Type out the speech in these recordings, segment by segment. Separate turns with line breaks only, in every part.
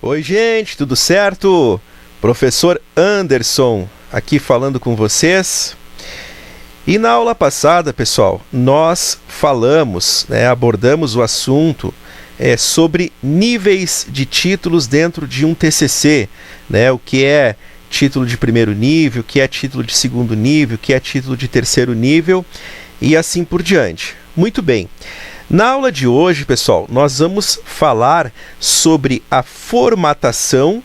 Oi, gente, tudo certo? Professor Anderson aqui falando com vocês. E na aula passada, pessoal, nós falamos, abordamos o assunto sobre níveis de títulos dentro de um TCC, o que é título de primeiro nível, o que é título de segundo nível, o que é título de terceiro nível e assim por diante. Muito bem. Na aula de hoje, pessoal, nós vamos falar sobre a formatação,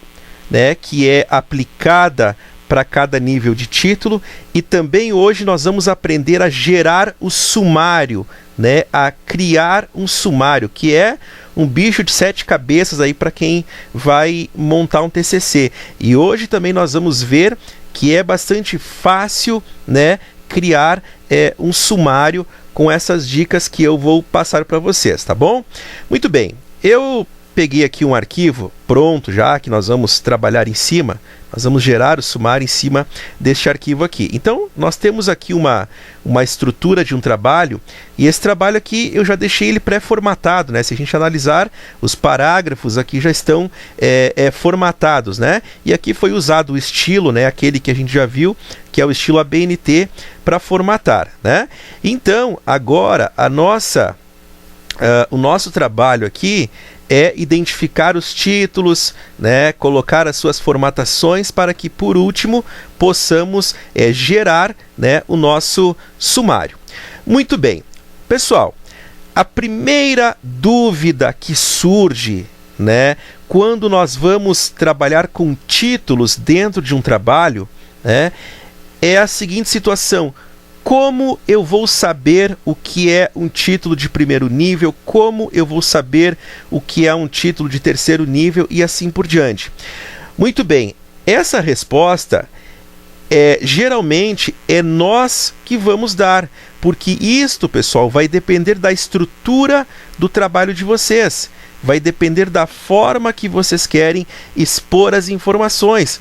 que é aplicada para cada nível de título, e também hoje nós vamos aprender a gerar o sumário, a criar um sumário, que é um bicho de 7 cabeças aí para quem vai montar um TCC. E hoje também nós vamos ver que é bastante fácil, criar um sumário com essas dicas que eu vou passar para vocês, tá bom? Muito bem, eu peguei aqui um arquivo pronto já, que nós vamos trabalhar em cima, nós vamos gerar o sumário em cima deste arquivo aqui. Então, nós temos aqui uma estrutura de um trabalho, e esse trabalho aqui eu já deixei ele pré-formatado, Se a gente analisar, os parágrafos aqui já estão formatados, E aqui foi usado o estilo, aquele que a gente já viu, que é o estilo ABNT, para formatar, Então, agora, o nosso trabalho aqui é identificar os títulos, colocar as suas formatações para que, por último, possamos gerar o nosso sumário. Muito bem. Pessoal, a primeira dúvida que surge, quando nós vamos trabalhar com títulos dentro de um trabalho, é a seguinte situação: como eu vou saber o que é um título de primeiro nível, como eu vou saber o que é um título de terceiro nível e assim por diante? Muito bem, essa resposta geralmente é nós que vamos dar, porque isto, pessoal, vai depender da estrutura do trabalho de vocês. Vai depender da forma que vocês querem expor as informações,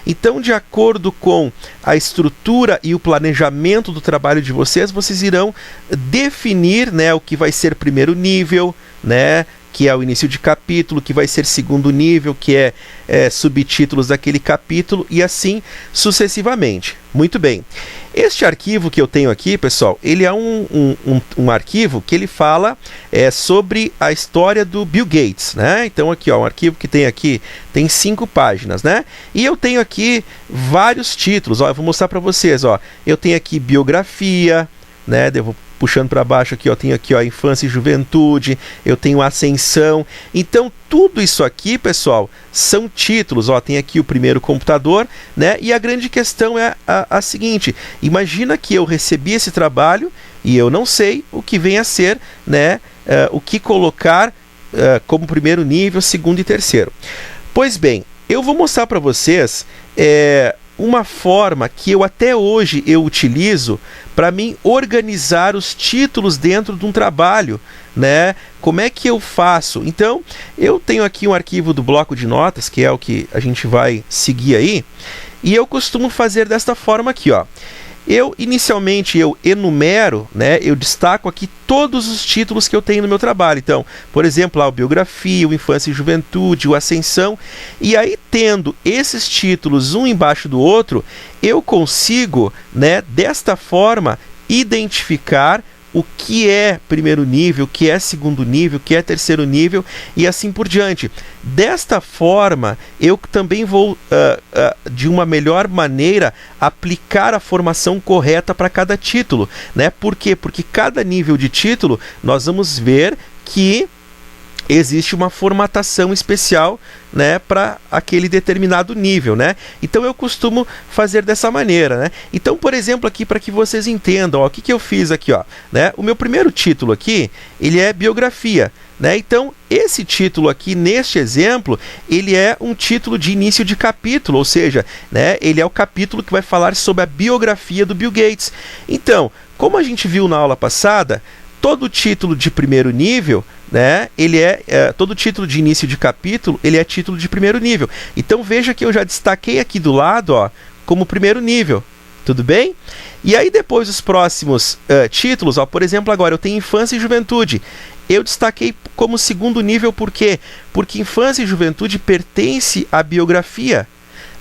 Então, de acordo com a estrutura e o planejamento do trabalho de vocês, vocês irão definir, o que vai ser primeiro nível, que é o início de capítulo, que vai ser segundo nível, que é subtítulos daquele capítulo, e assim sucessivamente. Muito bem. Este arquivo que eu tenho aqui, pessoal, ele é um arquivo que ele fala sobre a história do Bill Gates, Então aqui, um arquivo que tem 5 páginas, E eu tenho aqui vários títulos, eu vou mostrar para vocês, Eu tenho aqui biografia, Eu vou puxando para baixo aqui, tenho aqui, infância e juventude, eu tenho ascensão. Então, tudo isso aqui, pessoal, são títulos. Tem aqui o primeiro computador, E a grande questão é a seguinte: imagina que eu recebi esse trabalho e eu não sei o que vem a ser, o que colocar como primeiro nível, segundo e terceiro. Pois bem, eu vou mostrar para vocês uma forma que até hoje eu utilizo para mim organizar os títulos dentro de um trabalho, Como é que eu faço? Então, eu tenho aqui um arquivo do bloco de notas, que é o que a gente vai seguir aí, e eu costumo fazer desta forma aqui, Inicialmente eu enumero, eu destaco aqui todos os títulos que eu tenho no meu trabalho. Então, por exemplo, a biografia, o infância e juventude, o ascensão. E aí, tendo esses títulos um embaixo do outro, eu consigo, desta forma, identificar o que é primeiro nível, o que é segundo nível, o que é terceiro nível e assim por diante. Desta forma, eu também vou, de uma melhor maneira, aplicar a formação correta para cada título, Por quê? Porque cada nível de título, nós vamos ver que existe uma formatação especial, para aquele determinado nível, Então eu costumo fazer dessa maneira, Então, por exemplo, aqui para que vocês entendam, o que eu fiz aqui, O meu primeiro título aqui, ele é biografia, Então, esse título aqui, neste exemplo, ele é um título de início de capítulo, ou seja, ele é o capítulo que vai falar sobre a biografia do Bill Gates. Então, como a gente viu na aula passada, todo título de primeiro nível, ele todo título de início de capítulo, ele é título de primeiro nível. Então veja que eu já destaquei aqui do lado, como primeiro nível, Tudo bem? E aí depois os próximos títulos, ó, por exemplo, agora eu tenho infância e juventude. Eu destaquei como segundo nível, por quê? Porque infância e juventude pertence à biografia,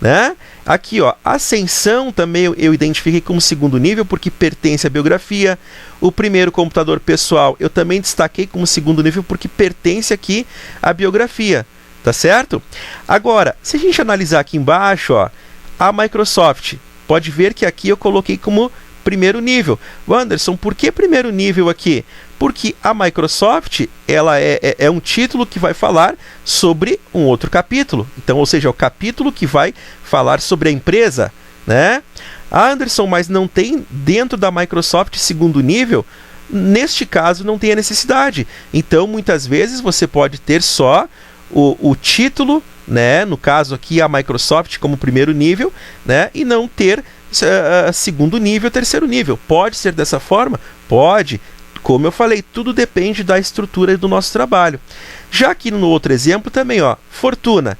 né? Aqui, ó, ascensão também eu identifiquei como segundo nível, porque pertence à biografia. O primeiro computador pessoal eu também destaquei como segundo nível, porque pertence aqui à biografia, tá certo? Agora, se a gente analisar aqui embaixo, ó, a Microsoft, pode ver que aqui eu coloquei como primeiro nível. Wanderson, por que primeiro nível aqui? Porque a Microsoft, ela é um título que vai falar sobre um outro capítulo. Então, ou seja, é o capítulo que vai falar sobre a empresa, né? Anderson, mas não tem dentro da Microsoft segundo nível? Neste caso, não tem a necessidade. Então, muitas vezes, você pode ter só o título, né? No caso aqui, a Microsoft como primeiro nível, né? E não ter segundo nível, terceiro nível. Pode ser dessa forma? Pode. Como eu falei, tudo depende da estrutura do nosso trabalho. Já aqui no outro exemplo também, ó, fortuna,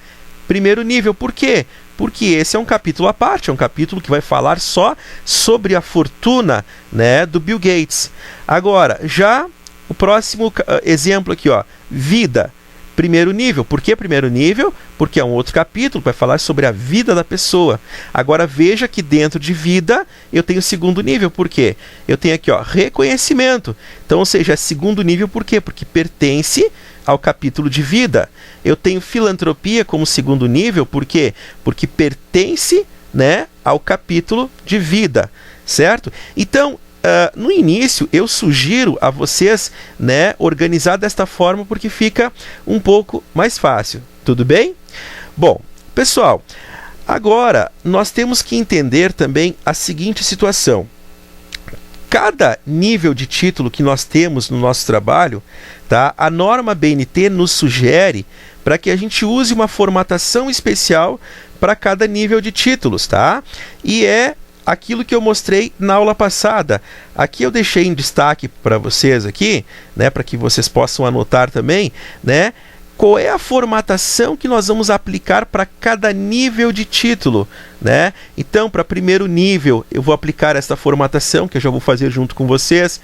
primeiro nível. Por quê? Porque esse é um capítulo à parte, é um capítulo que vai falar só sobre a fortuna, né, do Bill Gates. Agora, já o próximo exemplo aqui, ó, vida, primeiro nível. Por que primeiro nível? Porque é um outro capítulo que vai falar sobre a vida da pessoa. Agora veja que dentro de vida eu tenho segundo nível. Por quê? Eu tenho aqui, ó, reconhecimento. Então, ou seja, é segundo nível por quê? Porque pertence ao capítulo de vida. Eu tenho filantropia como segundo nível. Por quê? Porque pertence, né, ao capítulo de vida, certo? Então, no início, eu sugiro a vocês, né, organizar desta forma, porque fica um pouco mais fácil. Tudo bem? Bom, pessoal, agora nós temos que entender também a seguinte situação. Cada nível de título que nós temos no nosso trabalho, tá, a norma BNT nos sugere para que a gente use uma formatação especial para cada nível de títulos, tá? E é aquilo que eu mostrei na aula passada. Aqui eu deixei em destaque para vocês aqui, né, para que vocês possam anotar também, né, qual é a formatação que nós vamos aplicar para cada nível de título, né? Então, para primeiro nível, eu vou aplicar esta formatação, que eu já vou fazer junto com vocês.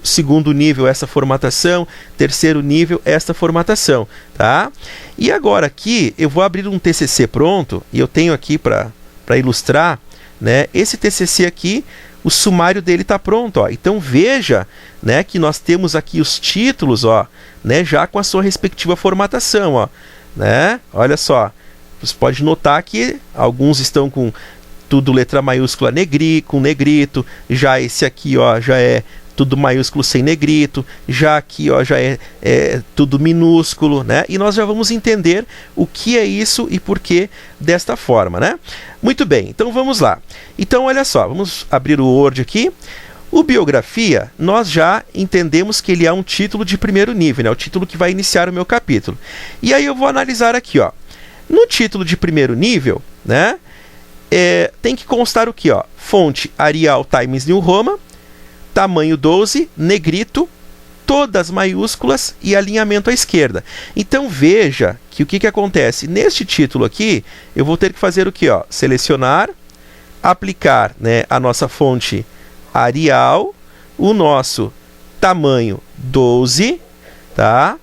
Segundo nível, essa formatação. Terceiro nível, esta formatação, tá? E agora aqui, eu vou abrir um TCC pronto, e eu tenho aqui para ilustrar, né? Esse TCC aqui, o sumário dele está pronto, ó. Então veja, né, que nós temos aqui os títulos, ó, né, já com a sua respectiva formatação, ó, né? Olha só, você pode notar que alguns estão com tudo letra maiúscula com negrito, já esse aqui, ó, já é tudo maiúsculo sem negrito, já aqui, ó, já é tudo minúsculo, né? E nós já vamos entender o que é isso e por que desta forma, né? Muito bem, então vamos lá. Então, olha só, vamos abrir o Word aqui. O biografia, nós já entendemos que ele é um título de primeiro nível, né? O título que vai iniciar o meu capítulo. E aí eu vou analisar aqui, ó. No título de primeiro nível, né? Tem que constar o que, ó? Fonte Arial Times New Roman, tamanho 12, negrito, todas maiúsculas e alinhamento à esquerda. Então veja que o que acontece? Neste título aqui, eu vou ter que fazer o que, ó? Selecionar, aplicar, né, a nossa fonte Arial, o nosso tamanho 12, tá?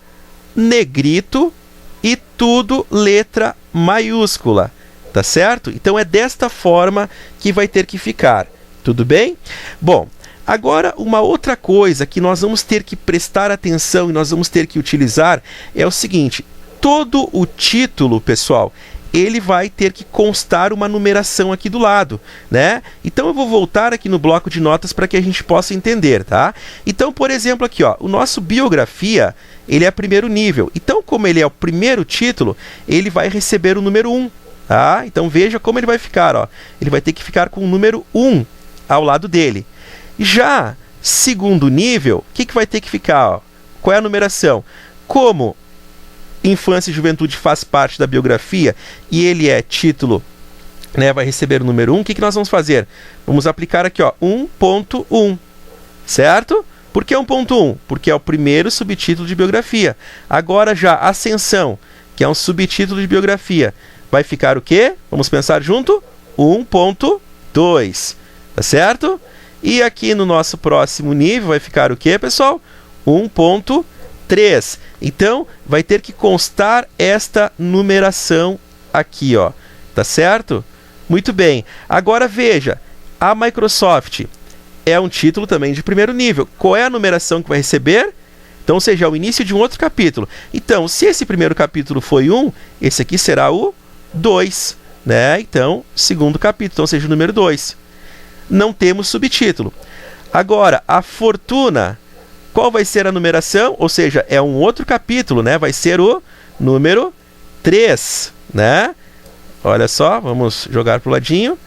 Negrito e tudo letra maiúscula, tá certo? Então é desta forma que vai ter que ficar, tudo bem? Bom, agora, uma outra coisa que nós vamos ter que prestar atenção e nós vamos ter que utilizar é o seguinte: todo o título, pessoal, ele vai ter que constar uma numeração aqui do lado, né? Então eu vou voltar aqui no bloco de notas para que a gente possa entender, tá? Então, por exemplo, aqui, ó, o nosso biografia, ele é primeiro nível. Então, como ele é o primeiro título, ele vai receber o número 1, tá? Então veja como ele vai ficar, ó. Ele vai ter que ficar com o número 1 ao lado dele. Já segundo nível, o que vai ter que ficar? Ó? Qual é a numeração? Como infância e juventude faz parte da biografia e ele é título, né, vai receber o número 1, o que nós vamos fazer? Vamos aplicar aqui, ó, 1.1, certo? Por que 1.1? Porque é o primeiro subtítulo de biografia. Agora já ascensão, que é um subtítulo de biografia, vai ficar o quê? Vamos pensar junto? 1.2. 2, tá certo? E aqui no nosso próximo nível vai ficar o que, pessoal? 1.3. Então, vai ter que constar esta numeração aqui, ó, tá certo? Muito bem. Agora veja, a Microsoft é um título também de primeiro nível. Qual é a numeração que vai receber? Então, ou seja, é o início de um outro capítulo. Então, se esse primeiro capítulo foi 1, esse aqui será o 2, né? Então, segundo capítulo, então, ou seja, o número 2. Não temos subtítulo. Agora, a fortuna, qual vai ser a numeração? Ou seja, é um outro capítulo, né? Vai ser o número 3, né? Olha só, vamos jogar para o ladinho.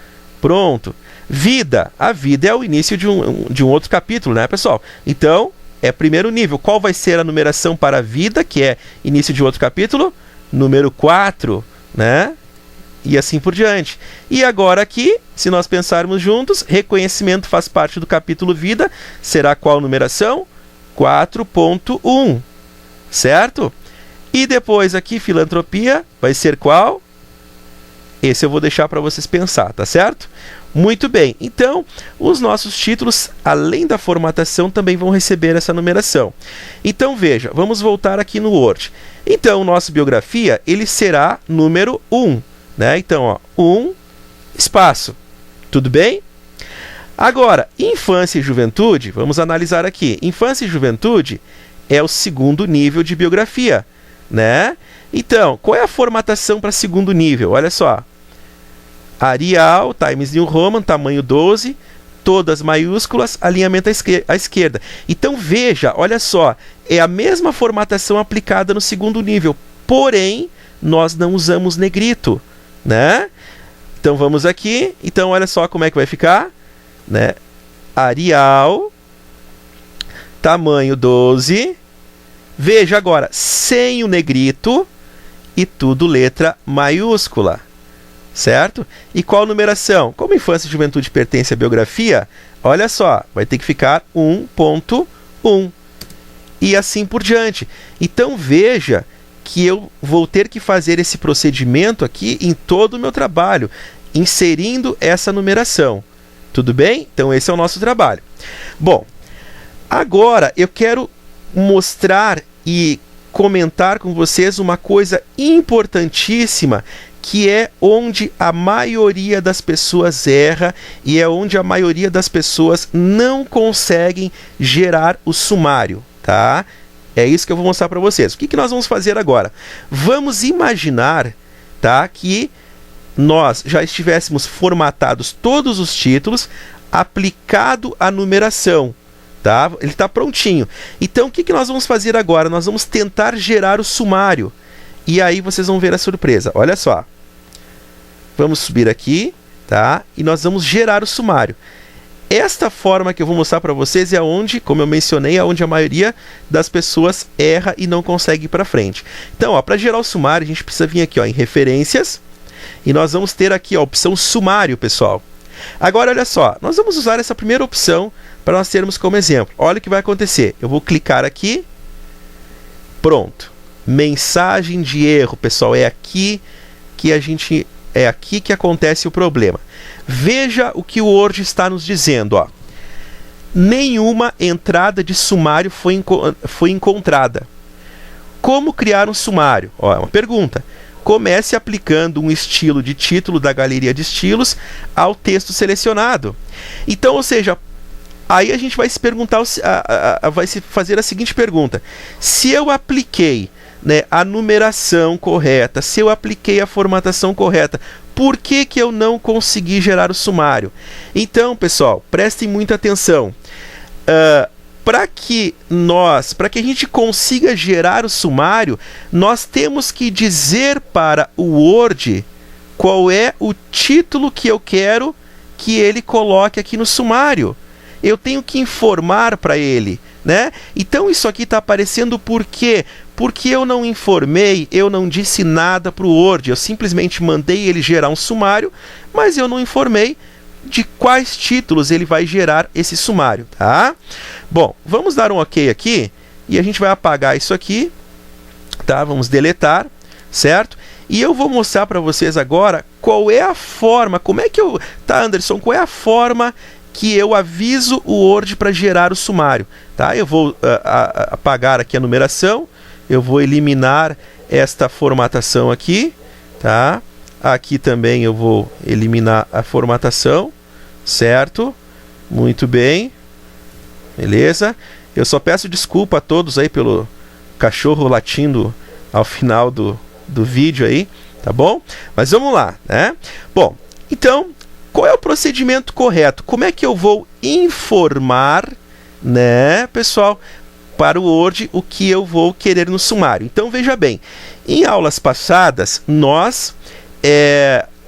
Pronto. Vida. A vida é o início de um outro capítulo, né, pessoal? Então, é primeiro nível. Qual vai ser a numeração para a vida, que é início de outro capítulo? Número 4, né? E assim por diante. E agora aqui, se nós pensarmos juntos, reconhecimento faz parte do capítulo vida. Será qual numeração? 4.1, certo? E depois aqui, filantropia, vai ser qual? Esse eu vou deixar para vocês pensar, tá certo? Muito bem, então os nossos títulos, além da formatação, também vão receber essa numeração. Então veja, vamos voltar aqui no Word. Então o nosso biografia, ele será número 1, né? Então, ó, 1, espaço, tudo bem? Agora, infância e juventude, vamos analisar aqui. Infância e juventude é o segundo nível de biografia, né? Então, qual é a formatação para segundo nível? Olha só. Arial, Times New Roman, tamanho 12, todas maiúsculas, alinhamento à esquerda. Então veja, olha só, é a mesma formatação aplicada no segundo nível, porém, nós não usamos negrito, né? Então vamos aqui, então olha só como é que vai ficar, né? Arial, tamanho 12, veja agora, sem o negrito e tudo letra maiúscula. Certo? E qual numeração? Como infância e juventude pertence à biografia, olha só, vai ter que ficar 1.1. E assim por diante. Então veja que eu vou ter que fazer esse procedimento aqui em todo o meu trabalho, inserindo essa numeração. Tudo bem? Então esse é o nosso trabalho. Bom, agora eu quero mostrar e comentar com vocês uma coisa importantíssima, que é onde a maioria das pessoas erra e é onde a maioria das pessoas não conseguem gerar o sumário, tá? É isso que eu vou mostrar para vocês. O que nós vamos fazer agora? Vamos imaginar, tá, que nós já estivéssemos formatados todos os títulos, aplicado a numeração, tá? Ele está prontinho. Então, o que nós vamos fazer agora? Nós vamos tentar gerar o sumário. E aí vocês vão ver a surpresa. Olha só. Vamos subir aqui, tá? E nós vamos gerar o sumário. Esta forma que eu vou mostrar para vocês é onde, como eu mencionei, é onde a maioria das pessoas erra e não consegue ir para frente. Então, para gerar o sumário, a gente precisa vir aqui, ó, em referências. E nós vamos ter aqui, ó, a opção sumário, pessoal. Agora, olha só. Nós vamos usar essa primeira opção para nós termos como exemplo. Olha o que vai acontecer. Eu vou clicar aqui. Pronto. Mensagem de erro, pessoal, é aqui que acontece o problema. Veja o que o Word está nos dizendo, ó. Nenhuma entrada de sumário foi encontrada. Como criar um sumário? Ó, é uma pergunta. Comece aplicando um estilo de título da galeria de estilos ao texto selecionado. Então, ou seja, aí a gente vai se perguntar, vai se fazer a seguinte pergunta: se eu apliquei, né, a numeração correta, se eu apliquei a formatação correta, por que eu não consegui gerar o sumário? Então, pessoal, prestem muita atenção. Para que a gente consiga gerar o sumário, nós temos que dizer para o Word qual é o título que eu quero que ele coloque aqui no sumário. Eu tenho que informar para ele, né? Então isso aqui está aparecendo por quê? Porque eu não informei, eu não disse nada para o Word, eu simplesmente mandei ele gerar um sumário, mas eu não informei de quais títulos ele vai gerar esse sumário, tá? Bom, vamos dar um OK aqui e a gente vai apagar isso aqui, tá? Vamos deletar, certo? E eu vou mostrar para vocês agora qual é a forma, tá, Anderson, qual é a forma que eu aviso o Word para gerar o sumário, tá? Eu vou apagar aqui a numeração, eu vou eliminar esta formatação aqui, tá? Aqui também eu vou eliminar a formatação, certo? Muito bem, beleza? Eu só peço desculpa a todos aí pelo cachorro latindo ao final do vídeo aí, tá bom? Mas vamos lá, né? Bom, então, qual é o procedimento correto? Como é que eu vou informar, né, pessoal, para o Word o que eu vou querer no sumário? Então, veja bem, em aulas passadas, nós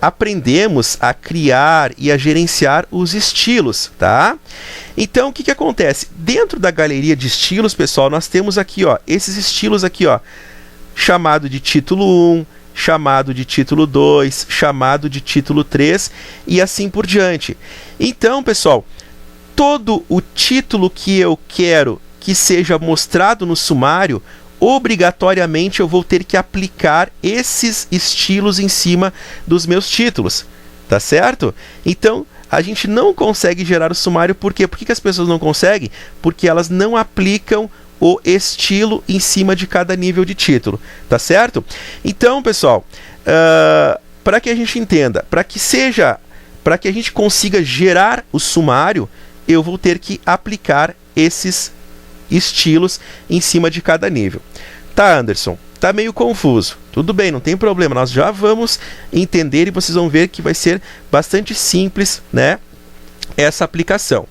aprendemos a criar e a gerenciar os estilos, tá? Então, o que acontece? Dentro da galeria de estilos, pessoal, nós temos aqui, ó, esses estilos aqui, ó, chamado de título 1, chamado de título 2, chamado de título 3 e assim por diante. Então, pessoal, todo o título que eu quero que seja mostrado no sumário, obrigatoriamente eu vou ter que aplicar esses estilos em cima dos meus títulos, tá certo? Então, a gente não consegue gerar o sumário, por quê? Por que as pessoas não conseguem? Porque elas não aplicam o estilo em cima de cada nível de título, tá certo? Então, pessoal, para que a gente entenda, para que a gente consiga gerar o sumário, eu vou ter que aplicar esses estilos em cima de cada nível. Tá, Anderson? Tá meio confuso. Tudo bem, não tem problema. Nós já vamos entender e vocês vão ver que vai ser bastante simples, né, essa aplicação.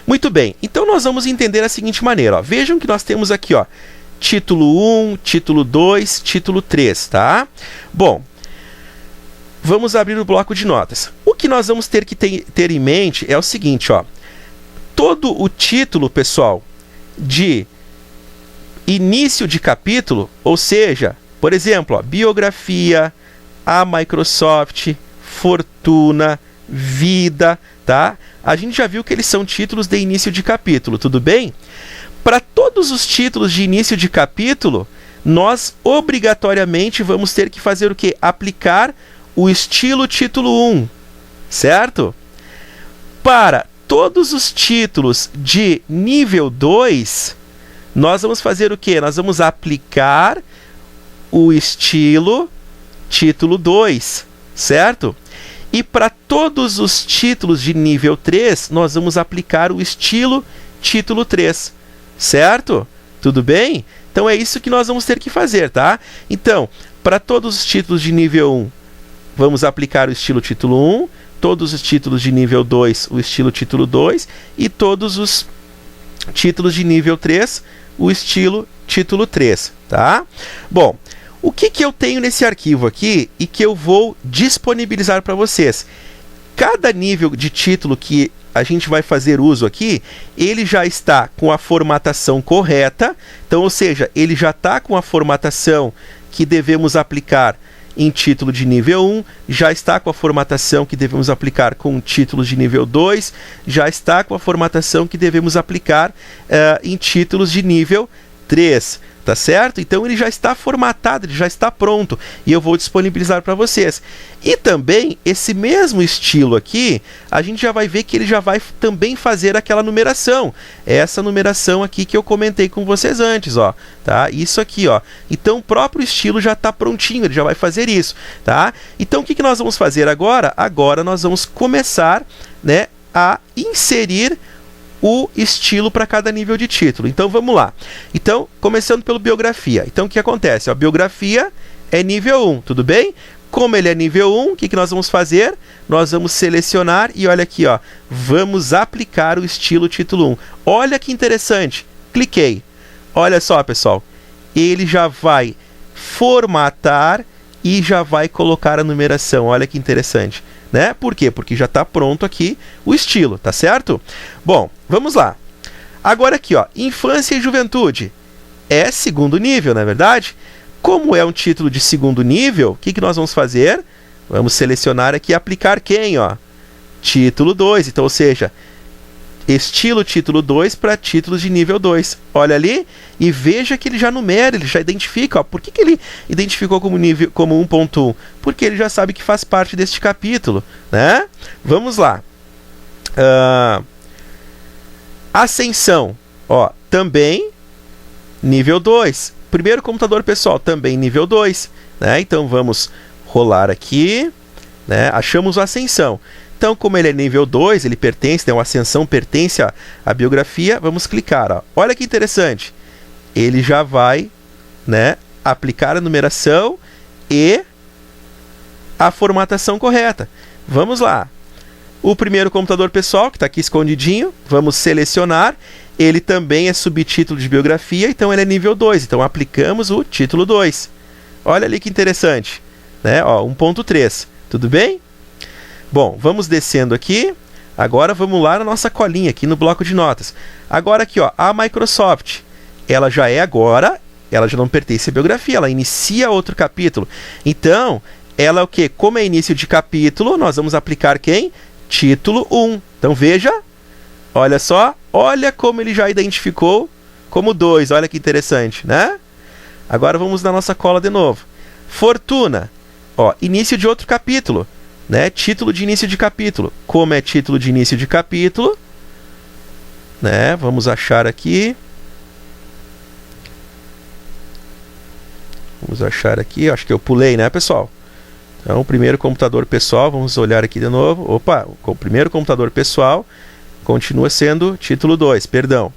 Muito bem. Então nós vamos entender da seguinte maneira, ó. Vejam que nós temos aqui, ó, título 1, título 2, título 3, tá? Bom, vamos abrir o bloco de notas. O que nós vamos ter que ter em mente é o seguinte, ó. Todo o título, pessoal, de início de capítulo, ou seja, por exemplo, ó, biografia, a Microsoft, fortuna, vida, tá? A gente já viu que eles são títulos de início de capítulo, tudo bem? Para todos os títulos de início de capítulo, nós obrigatoriamente vamos ter que fazer o quê? Aplicar o estilo título 1, certo? Para todos os títulos de nível 2, nós vamos fazer o quê? Nós vamos aplicar o estilo título 2, certo? E para todos os títulos de nível 3, nós vamos aplicar o estilo título 3, certo? Tudo bem? Então é isso que nós vamos ter que fazer, tá? Então, para todos os títulos de nível 1, vamos aplicar o estilo título 1, todos os títulos de nível 2, o estilo título 2, e todos os títulos de nível 3, o estilo título 3, tá? Bom, o que eu tenho nesse arquivo aqui e que eu vou disponibilizar para vocês? Cada nível de título que a gente vai fazer uso aqui, ele já está com a formatação correta, então, ou seja, ele já está com a formatação que devemos aplicar em título de nível 1, já está com a formatação que devemos aplicar com títulos de nível 2, já está com a formatação que devemos aplicar em títulos de nível 3, tá certo? Então ele já está formatado, ele já está pronto e eu vou disponibilizar para vocês. E também esse mesmo estilo aqui, a gente já vai ver que ele já vai também fazer aquela numeração, essa numeração aqui que eu comentei com vocês antes, ó, tá? Isso aqui, ó. Então o próprio estilo já está prontinho, ele já vai fazer isso, tá? Então o que nós vamos fazer agora? Agora nós vamos começar, né, a inserir o estilo para cada nível de título. Então vamos lá. Então, começando pelo biografia. Então o que acontece? A biografia é nível 1, tudo bem? Como ele é nível 1, o que nós vamos fazer? Nós vamos selecionar e olha aqui, ó, vamos aplicar o estilo título 1. Olha que interessante. Cliquei. Olha só, pessoal. Ele já vai formatar e já vai colocar a numeração. Olha que interessante, né? Por quê? Porque já está pronto aqui o estilo, tá certo? Bom, vamos lá. Agora aqui, ó, infância e juventude. É segundo nível, não é verdade? Como é um título de segundo nível, o que nós vamos fazer? Vamos selecionar aqui e aplicar quem, ó? Título 2. Então, ou seja, estilo título 2 para títulos de nível 2. Olha ali e veja que ele já numera, ele já identifica. Ó, por que ele identificou como nível como 1.1? Porque ele já sabe que faz parte deste capítulo, né? Vamos lá. Ascensão, ó, também nível 2. Primeiro computador pessoal, também nível 2, né? Então vamos rolar aqui, né? Achamos o Ascensão. Então, como ele é nível 2, ele pertence, né? O Ascensão pertence à biografia, vamos clicar, ó. Olha que interessante. Ele já vai, né, aplicar a numeração e a formatação correta. Vamos lá. O primeiro computador pessoal, que está aqui escondidinho, vamos selecionar. Ele também é subtítulo de biografia, então ele é nível 2. Então aplicamos o título 2. Olha ali que interessante, né? Ó, 1.3. Tudo bem? Bom, vamos descendo aqui. Agora vamos lá na nossa colinha, aqui no bloco de notas. Agora aqui, ó, a Microsoft. Ela já é agora, ela já não pertence à biografia, ela inicia outro capítulo. Então, ela é o quê? Como é início de capítulo, nós vamos aplicar quem? Título 1. Então veja, olha só, olha como ele já identificou como 2. Olha que interessante, né? Agora vamos na nossa cola de novo. Fortuna, ó, início de outro capítulo, né? Título de início de capítulo. Como é título de início de capítulo, né? Vamos achar aqui. Vamos achar aqui, acho que eu pulei, né, pessoal? Então, o primeiro computador pessoal, vamos olhar aqui de novo. Opa, o primeiro computador pessoal continua sendo título 2, perdão.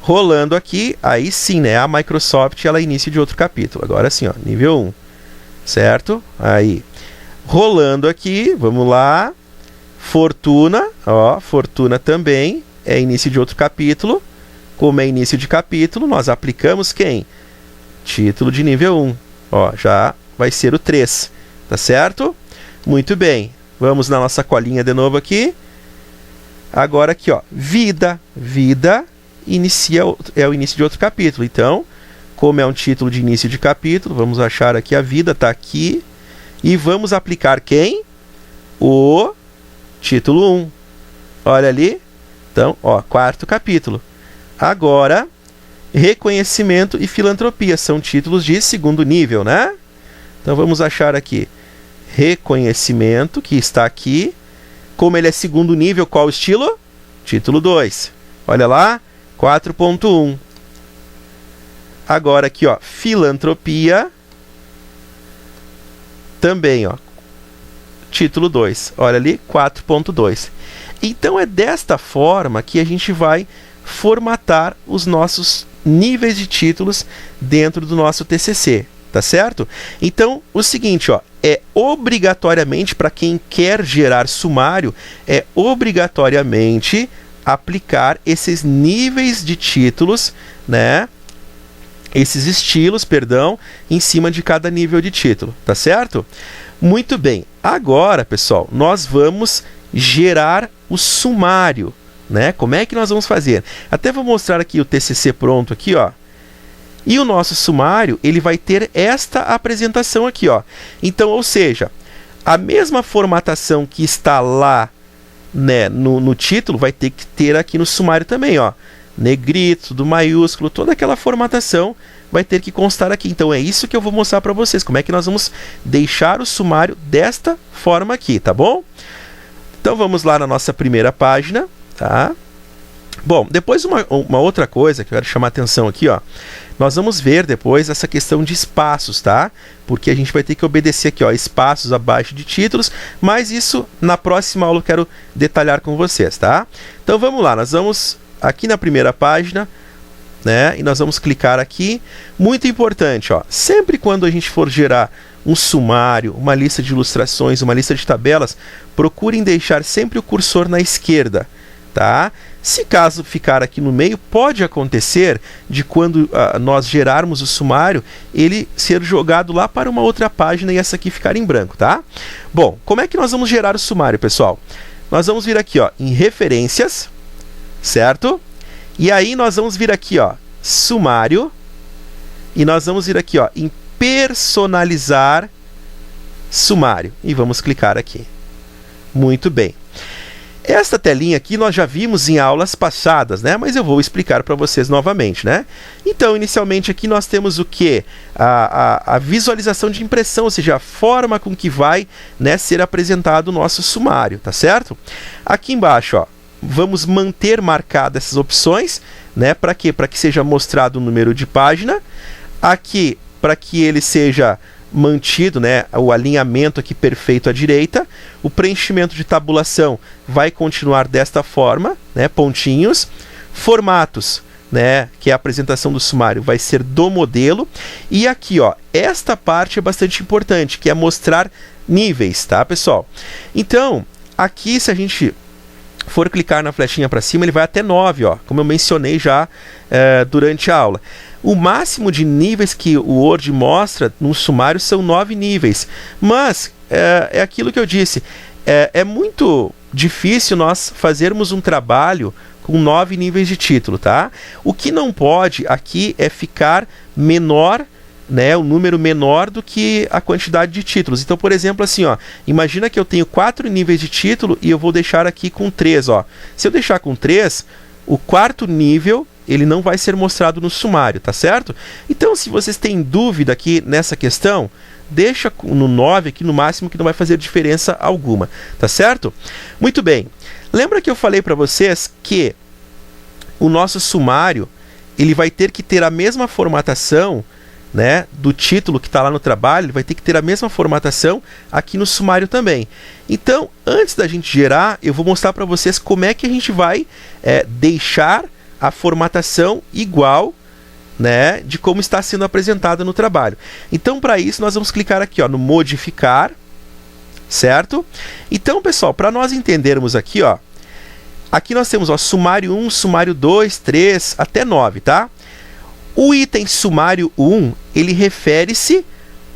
Rolando aqui, aí sim, né, a Microsoft, ela é início de outro capítulo. Agora sim, ó, nível 1, certo? Aí, rolando aqui, vamos lá. Fortuna, ó, Fortuna também é início de outro capítulo. Como é início de capítulo, nós aplicamos quem? Título de nível 1. Ó, já vai ser o 3. Tá certo? Muito bem. Vamos na nossa colinha de novo aqui. Agora aqui, ó, vida. Vida é o início de outro capítulo. Então, como é um título de início de capítulo, vamos achar aqui a vida, tá aqui. E vamos aplicar quem? O título 1. Olha ali. Então, ó, quarto capítulo. Agora, reconhecimento e filantropia são títulos de segundo nível, né? Então vamos achar aqui reconhecimento, que está aqui. Como ele é segundo nível, qual estilo? Título 2. Olha lá, 4.1. Agora aqui, ó, filantropia. Também, ó, título 2. Olha ali, 4.2. Então é desta forma que a gente vai formatar os nossos níveis de títulos dentro do nosso TCC. Tá certo? Então, o seguinte, ó, é obrigatoriamente, para quem quer gerar sumário, é obrigatoriamente aplicar esses níveis de títulos, né? Esses estilos, perdão, em cima de cada nível de título, tá certo? Muito bem. Agora, pessoal, nós vamos gerar o sumário, né? Como é que nós vamos fazer? Até vou mostrar aqui o TCC pronto aqui, ó. E o nosso sumário, ele vai ter esta apresentação aqui, ó. Então, ou seja, a mesma formatação que está lá, né, no título, vai ter que ter aqui no sumário também, ó. Negrito, tudo maiúsculo, toda aquela formatação vai ter que constar aqui. Então, é isso que eu vou mostrar para vocês, como é que nós vamos deixar o sumário desta forma aqui, tá bom? Então, vamos lá na nossa primeira página, tá? Bom, depois uma outra coisa que eu quero chamar a atenção aqui, ó. Nós vamos ver depois essa questão de espaços, tá? Porque a gente vai ter que obedecer aqui, ó, espaços abaixo de títulos, mas isso na próxima aula eu quero detalhar com vocês, tá? Então vamos lá, nós vamos aqui na primeira página, né? E nós vamos clicar aqui. Muito importante, ó, sempre quando a gente for gerar um sumário, uma lista de ilustrações, uma lista de tabelas, procurem deixar sempre o cursor na esquerda, tá? Se caso ficar aqui no meio, pode acontecer de quando nós gerarmos o sumário, ele ser jogado lá para uma outra página e essa aqui ficar em branco, tá? Bom, como é que nós vamos gerar o sumário, pessoal? Nós vamos vir aqui, ó, em referências, certo? E aí nós vamos vir aqui, ó, sumário, e nós vamos vir aqui, ó, em personalizar sumário, e vamos clicar aqui. Muito bem. Esta telinha aqui nós já vimos em aulas passadas, né? Mas eu vou explicar para vocês novamente, né? Então, inicialmente aqui nós temos o quê? A visualização de impressão, ou seja, a forma com que vai, né, ser apresentado o nosso sumário, tá certo? Aqui embaixo, ó, vamos manter marcadas essas opções, né? Para quê? Para que seja mostrado o número de página. Aqui, para que ele seja mantido, né, o alinhamento aqui perfeito à direita. O preenchimento de tabulação vai continuar desta forma, né, pontinhos. Formatos, né, que é a apresentação do sumário, vai ser do modelo. E aqui, ó, esta parte é bastante importante, que é mostrar níveis, tá, pessoal? Então, aqui se a gente for clicar na flechinha para cima, ele vai até 9, ó, como eu mencionei já durante a aula. O máximo de níveis que o Word mostra no sumário são 9 níveis, mas é aquilo que eu disse, é muito difícil nós fazermos um trabalho com 9 níveis de título, tá? O que não pode aqui é ficar menor, né, um número menor do que a quantidade de títulos. Então, por exemplo, assim, ó, imagina que eu tenho 4 níveis de título e eu vou deixar aqui com 3, ó. Se eu deixar com 3, o quarto nível ele não vai ser mostrado no sumário, tá certo? Então, se vocês têm dúvida aqui nessa questão, deixa no 9 aqui no máximo, que não vai fazer diferença alguma, tá certo? Muito bem. Lembra que eu falei para vocês que o nosso sumário ele vai ter que ter a mesma formatação, né, do título que está lá no trabalho, ele vai ter que ter a mesma formatação aqui no sumário também. Então, antes da gente gerar, eu vou mostrar para vocês como é que a gente vai deixar a formatação igual, né, de como está sendo apresentada no trabalho. Então, para isso, nós vamos clicar aqui, ó, no modificar, certo? Então, pessoal, para nós entendermos aqui, ó, aqui nós temos, ó, sumário 1, sumário 2, 3, até 9, tá? O item sumário 1, ele refere-se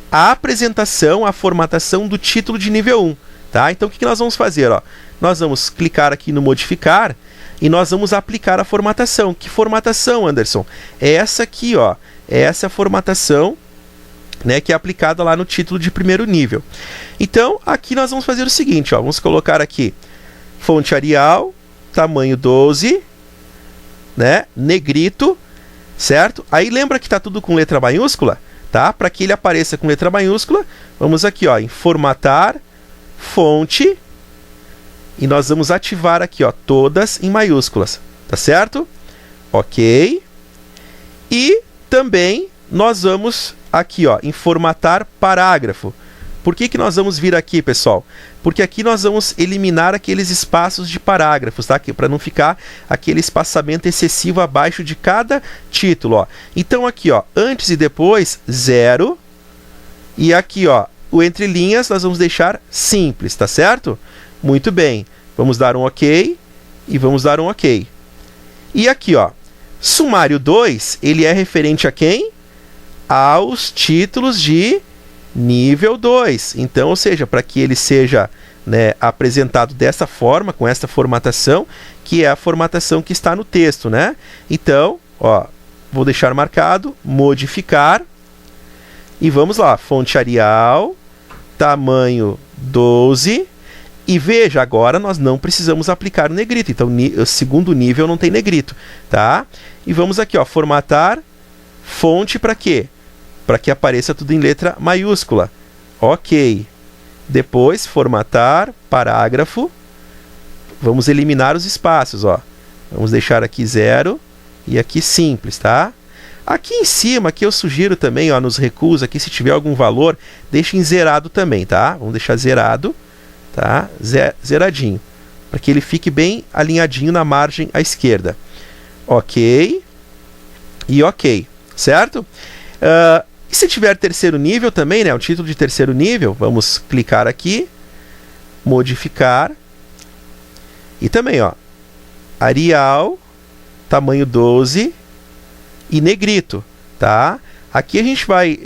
à apresentação, à formatação do título de nível 1, tá? Então, o que nós vamos fazer, ó? Nós vamos clicar aqui no modificar e nós vamos aplicar a formatação. Que formatação, Anderson? É essa aqui, ó. Essa é a formatação, né, que é aplicada lá no título de primeiro nível. Então, aqui nós vamos fazer o seguinte, ó. Vamos colocar aqui fonte Arial, tamanho 12, né, negrito, certo? Aí lembra que está tudo com letra maiúscula, tá? Para que ele apareça com letra maiúscula, vamos aqui, ó, em formatar, fonte, e nós vamos ativar aqui, ó, todas em maiúsculas, tá certo? Ok. E também nós vamos aqui, ó, em formatar parágrafo. Por que que nós vamos vir aqui, pessoal? Porque aqui nós vamos eliminar aqueles espaços de parágrafos, tá? Para não ficar aquele espaçamento excessivo abaixo de cada título, ó. Então aqui, ó, antes e depois, 0. E aqui, ó, o entre linhas nós vamos deixar simples, tá certo? Muito bem. Vamos dar um OK e vamos dar um OK. E aqui, ó, sumário 2, ele é referente a quem? Aos títulos de nível 2. Então, ou seja, para que ele seja, né, apresentado dessa forma, com esta formatação, que é a formatação que está no texto, né? Então, ó, vou deixar marcado, modificar, e vamos lá, fonte Arial, tamanho 12, e veja, agora nós não precisamos aplicar o negrito, então o segundo nível não tem negrito, tá? E vamos aqui, ó, formatar, fonte para quê? Para que apareça tudo em letra maiúscula. Ok. Depois, formatar, parágrafo. Vamos eliminar os espaços, ó. Vamos deixar aqui 0 e aqui simples, tá? Aqui em cima, aqui eu sugiro também, ó, nos recuos, aqui se tiver algum valor, deixem zerado também, tá? Vamos deixar zerado, tá? Zeradinho, para que ele fique bem alinhadinho na margem à esquerda. Ok. E ok, certo? E se tiver terceiro nível também, né, o título de terceiro nível, vamos clicar aqui, modificar, e também, ó, Arial, tamanho 12 e negrito, tá? Aqui a gente vai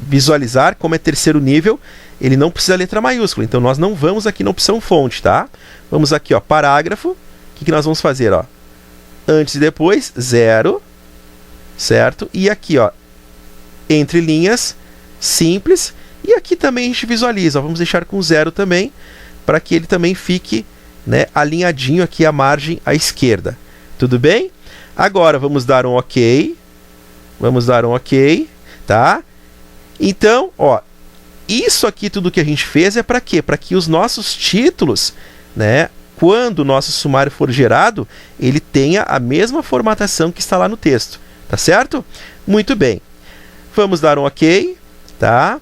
visualizar como é terceiro nível, ele não precisa letra maiúscula, então nós não vamos aqui na opção fonte, tá? Vamos aqui, ó, parágrafo, o que nós vamos fazer, ó? Antes e depois, 0, certo? E aqui, ó, entre linhas, simples, e aqui também a gente visualiza, ó, vamos deixar com 0 também, para que ele também fique né, alinhadinho aqui a margem à esquerda. Tudo bem? Agora vamos dar um OK. Vamos dar um OK, tá? Então, ó, isso aqui tudo que a gente fez é para quê? Para que os nossos títulos, né, quando o nosso sumário for gerado, ele tenha a mesma formatação que está lá no texto, tá certo? Muito bem. Vamos dar um OK, tá?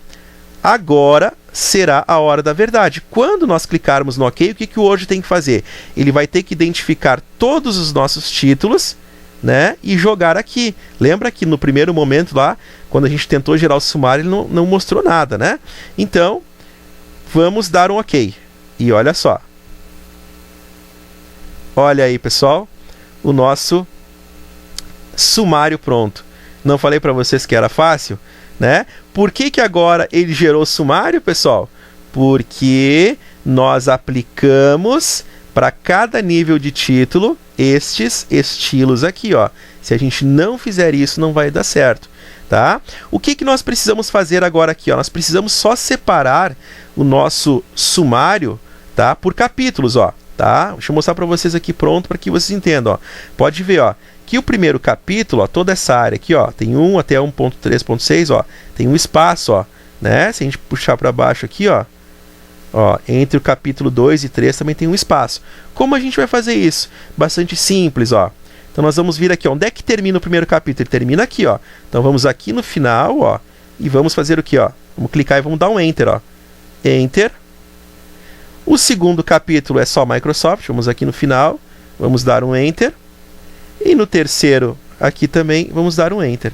Agora será a hora da verdade. Quando nós clicarmos no OK, o que o Word tem que fazer? Ele vai ter que identificar todos os nossos títulos, né, e jogar aqui. Lembra que no primeiro momento lá, quando a gente tentou gerar o sumário, ele não mostrou nada, né? Então, vamos dar um OK. E olha só. Olha aí, pessoal, o nosso sumário pronto. Não falei para vocês que era fácil, né? Por que agora ele gerou o sumário, pessoal? Porque nós aplicamos para cada nível de título estes estilos aqui, ó. Se a gente não fizer isso, não vai dar certo, tá? O que nós precisamos fazer agora aqui, ó? Nós precisamos só separar o nosso sumário, tá, por capítulos, ó, tá? Deixa eu mostrar para vocês aqui pronto para que vocês entendam, ó. Pode ver, ó, que o primeiro capítulo, ó, toda essa área aqui, ó, tem 1 até 1.3.6, ó, tem um espaço, ó, né? Se a gente puxar para baixo aqui, ó, entre o capítulo 2 e 3 também tem um espaço. Como a gente vai fazer isso? Bastante simples, ó. Então nós vamos vir aqui, ó. Onde é que termina o primeiro capítulo? Ele termina aqui, ó. Então vamos aqui no final, ó, e vamos fazer o que, ó? Vamos clicar e vamos dar um Enter, ó. Enter. O segundo capítulo é só Microsoft. Vamos aqui no final, vamos dar um Enter. E no terceiro aqui também vamos dar um Enter.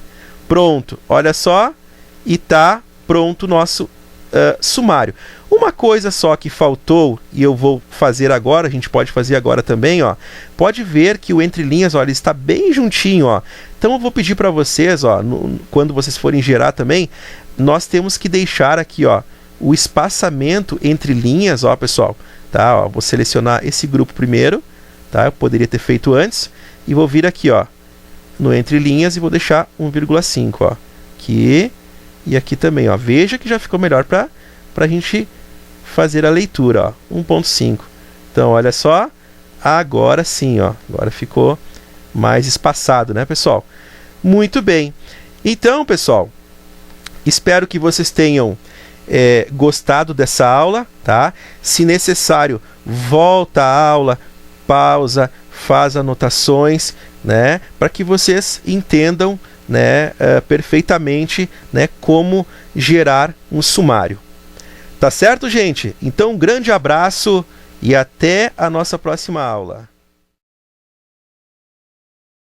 Pronto, olha só, e tá pronto o nosso sumário. Uma coisa só que faltou, e eu vou fazer agora, a gente pode fazer agora também, ó. Pode ver que o entre linhas, ó, ele está bem juntinho, ó. Então eu vou pedir para vocês, ó, quando vocês forem gerar também, nós temos que deixar aqui, ó, o espaçamento entre linhas, ó, pessoal, tá? Ó, vou selecionar esse grupo primeiro, tá? Eu poderia ter feito antes, e vou vir aqui, ó, no entre linhas e vou deixar 1,5, ó, aqui e aqui também, ó. Veja que já ficou melhor para a gente fazer a leitura, ó, 1,5. Então, olha só, agora sim, ó, agora ficou mais espaçado, né, pessoal? Muito bem. Então, pessoal, espero que vocês tenham gostado dessa aula, tá? Se necessário, volta a aula, pausa, faz anotações, né, para que vocês entendam, né, perfeitamente, né, como gerar um sumário. Tá certo, gente? Então, um grande abraço e até a nossa próxima aula.